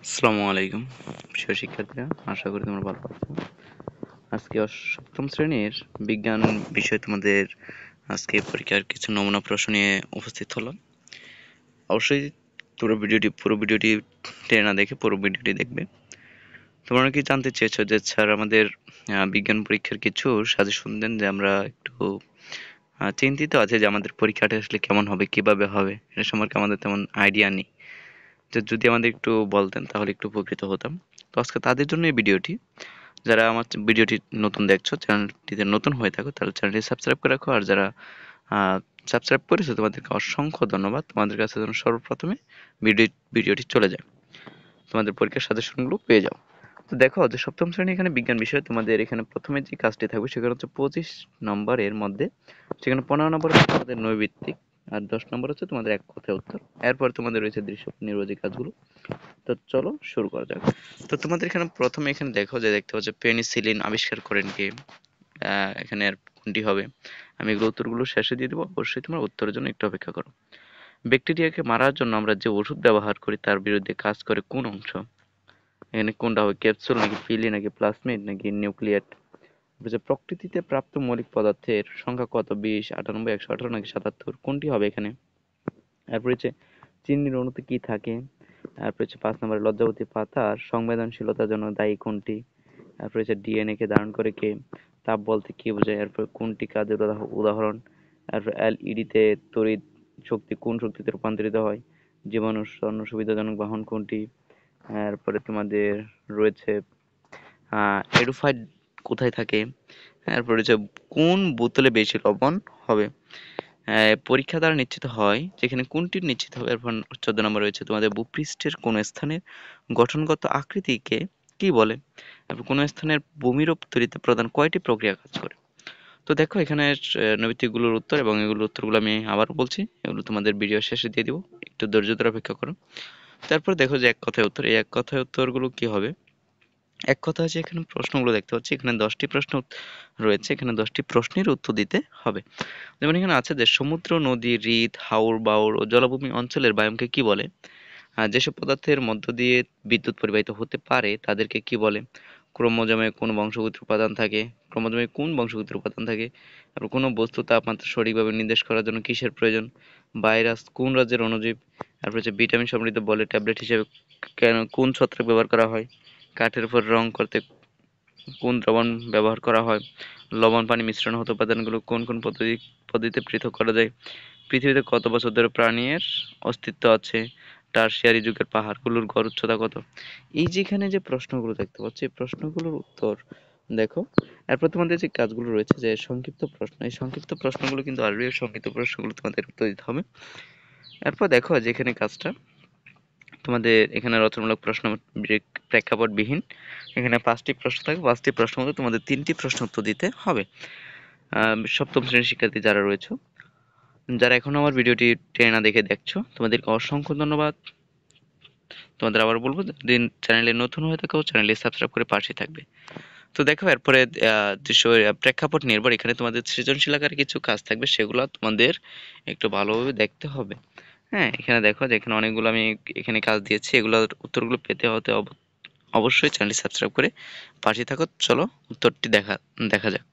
আসসালামু আলাইকুম প্রিয় শিক্ষার্থীরা, আশা করি তোমরা ভালো আছো। আজকে সপ্তম শ্রেণীর বিজ্ঞান বিষয়ে তোমাদের আজকে পরীক্ষার কিছু নমুনা প্রশ্ন নিয়ে উপস্থিত হলাম। অবশ্যই পুরো ভিডিওটি টেনে না দেখে পুরো ভিডিওটি দেখবে। তোমরা কি জানতে চেয়েছো যে স্যার আমাদের বিজ্ঞান পরীক্ষার কিছু সাজেশন দেন, যে আমরা একটু চিন্তিত আছে যে আমাদের পরীক্ষাটা আসলে কেমন হবে, কিভাবে হবে, এটা সম্পর্কে আমাদের তেমন আইডিয়া নেই। যে যদি আমাদের একটু বলতেন তাহলে একটু উপকৃত হতাম। তো আজকে তাদের জন্য এই ভিডিওটি। যারা আমার ভিডিওটি নতুন দেখছো, চ্যানেলটিতে নতুন হয়ে থাকো, তাহলে চ্যানেলটি সাবস্ক্রাইব করে রাখো। আর যারা সাবস্ক্রাইব করেছো তোমাদেরকে অসংখ্য ধন্যবাদ। তোমাদের কাছে যেন সর্বপ্রথমে ভিডিওটি চলে যায়, তোমাদের পরীক্ষার সাজেশনগুলো পেয়ে যাও। তো দেখো যে সপ্তম শ্রেণী এখানে বিজ্ঞান বিষয়ে তোমাদের এখানে প্রথমে যে কাজটি থাকবে সেখানে হচ্ছে 25 নম্বরের মধ্যে, সেখানে 15 নম্বর হচ্ছে তোমাদের নৈবিত্তিক, আর 10 নম্বর হচ্ছে তোমাদের এক কথায় উত্তর। এরপর তোমাদের রয়েছে দৃশ্য নির্বাচী কাজগুলো। তো চলো শুরু করা যাক। তো তোমাদের এখানে প্রথমে এখানে দেখো যে দেখতে পাচ্ছ পেনিসিলিন আবিষ্কার করেন কে, এখানে আর কোনটি হবে। আমি এগুলো উত্তরগুলো শেষে দিয়ে দেবো, অবশ্যই তোমার উত্তরের জন্য একটু অপেক্ষা করো। ব্যাকটেরিয়াকে মারার জন্য আমরা যে ওষুধ ব্যবহার করি তার বিরুদ্ধে কাজ করে কোন অংশ? এখানে কোনটা হবে, ক্যাপসুল নাকি পিলি নাকি প্লাজমিড নাকি নিউক্লিয়েট? যে প্রকৃতিতে প্রাপ্ত মৌলিক পদার্থের সংখ্যা কত, 20, 98, 118 নাকি 77, কোনটি হবে এখানে? এরপর হচ্ছে চিনির অণুতে কি থাকে? তারপর হচ্ছে 5 নম্বরে লজ্জাবতী পাতার সংবেদনশীলতার জন্য দায়ী কোনটি? তারপর হচ্ছে ডিএনএ কে ধারণ করে কে? তাপ বলতে কি বোঝায়? এরপর কোনটি কাজের উদাহরণ? তারপর এলইডি তে তড়িৎ শক্তি কোন শক্তিতে রূপান্তরিত হয়? জীবাণুর জন্য সুবিধাজনক বাহন কোনটি? এরপরে তোমাদের রয়েছে এডোফাইট কোথায় থাকে? এরপরে হচ্ছে কোন বোতলে বেশি লবণ হবে? পরীক্ষা দ্বারা নিশ্চিত হয়, যেখানে কোনটি নিশ্চিত হবে? এরপর 14 নম্বর রয়েছে তোমাদের ভূপৃষ্ঠের কোন স্থানের গঠনগত আকৃতিকে কি বলে? তারপর কোন স্থানের ভূমিরূপ তৈরিতে প্রধান কয়টি প্রক্রিয়া কাজ করে? তো দেখো এখানে নৈবিত্তিকগুলোর উত্তর, এবং এগুলোর উত্তরগুলো আমি আবার বলছি, এগুলো তোমাদের ভিডিও শেষে দিয়ে দিব, একটু ধৈর্য ধরে অপেক্ষা করো। তারপর দেখো যে এক কথায় উত্তর, এই এক কথায় উত্তরগুলো কি হবে? এক কথা আছে, এখানে প্রশ্নগুলো দেখতে পাচ্ছি, এখানে 10টি প্রশ্ন রয়েছে, এখানে 10টি প্রশ্নের উত্তর দিতে হবে। যেমন এখানে আছে যে সমুদ্র, নদী, হ্রদ, হাওর বাওর ও জলাভূমি অঞ্চলের বায়ুকে কি বলে? যেসব পদার্থের মধ্য দিয়ে বিদ্যুৎ পরিবাহিত হতে পারে তাদেরকে কি বলে? ক্রোমোজোমে কোন বংশগতির উপাদান থাকে? ক্রোমোজোমে কোন বংশগতির উপাদান থাকে? তারপর কোনো বস্তু তাপমাত্রা সঠিকভাবে নির্দেশ করার জন্য কিসের প্রয়োজন? ভাইরাস কোন রাজ্যের অণুজীব? তারপর হচ্ছে ভিটামিন সমৃদ্ধ বলের ট্যাবলেট হিসেবে কেন কোন ছত্রাক ব্যবহার করা হয়? কাঠের উপর রং করতে কোন দ্রবণ ব্যবহার করা হয়? লবণ পানি মিশ্রণ হতে উপাদানগুলো কোন কোন পদ্ধতিতে পৃথক করা যায়? পৃথিবীতে কত বছর ধরে প্রাণীর অস্তিত্ব আছে? টারশিয়ারি যুগের পাহাড়গুলোর গড় উচ্চতা কত? এই যেখানে যে প্রশ্নগুলো দেখতে পাচ্ছ, এই প্রশ্নগুলোর উত্তর দেখো। এরপর তোমাদের যে কাজগুলো রয়েছে, যে সংক্ষিপ্ত প্রশ্ন, এই সংক্ষিপ্ত প্রশ্নগুলো কিন্তু আসবে, এই সংক্ষিপ্ত প্রশ্নগুলো তোমাদের উত্তর দিতে হবে। এরপর দেখো যেখানে কাজটা তোমাদের এখানে রচনামূলক প্রশ্ন প্রেক্ষাপটবিহীন, এখানে 5টি প্রশ্ন থাকবে, 5টি প্রশ্ন মধ্যে তোমাদের 3টি প্রশ্ন উত্তর দিতে হবে। সপ্তম শ্রেণীর শিক্ষার্থী যারা রয়েছে, যারা এখনো আমার ভিডিওটি টেনে না দেখে দেখছো, তোমাদেরকে অসংখ্য ধন্যবাদ। তোমাদের আবার বলবো, যদি চ্যানেলে নতুন হয়ে থাকো চ্যানেলটি সাবস্ক্রাইব করে পাশে থাকবে। তো দেখো এরপরে দৃশ্য প্রেক্ষাপট নির্ভর এখানে তোমাদের সৃজনশীল আকারে কিছু কাজ থাকবে, সেগুলো তোমাদের একটু ভালোভাবে দেখতে হবে। হ্যাঁ, এখানে দেখো যে এখানে অনেকগুলো আমি এখানে কাজ দিয়েছি, এগুলোর উত্তরগুলো পেতে হতে অবশ্যই চ্যানেলটি সাবস্ক্রাইব করে পাশে থাকো। চলো উত্তরটি দেখা দেখা যাক।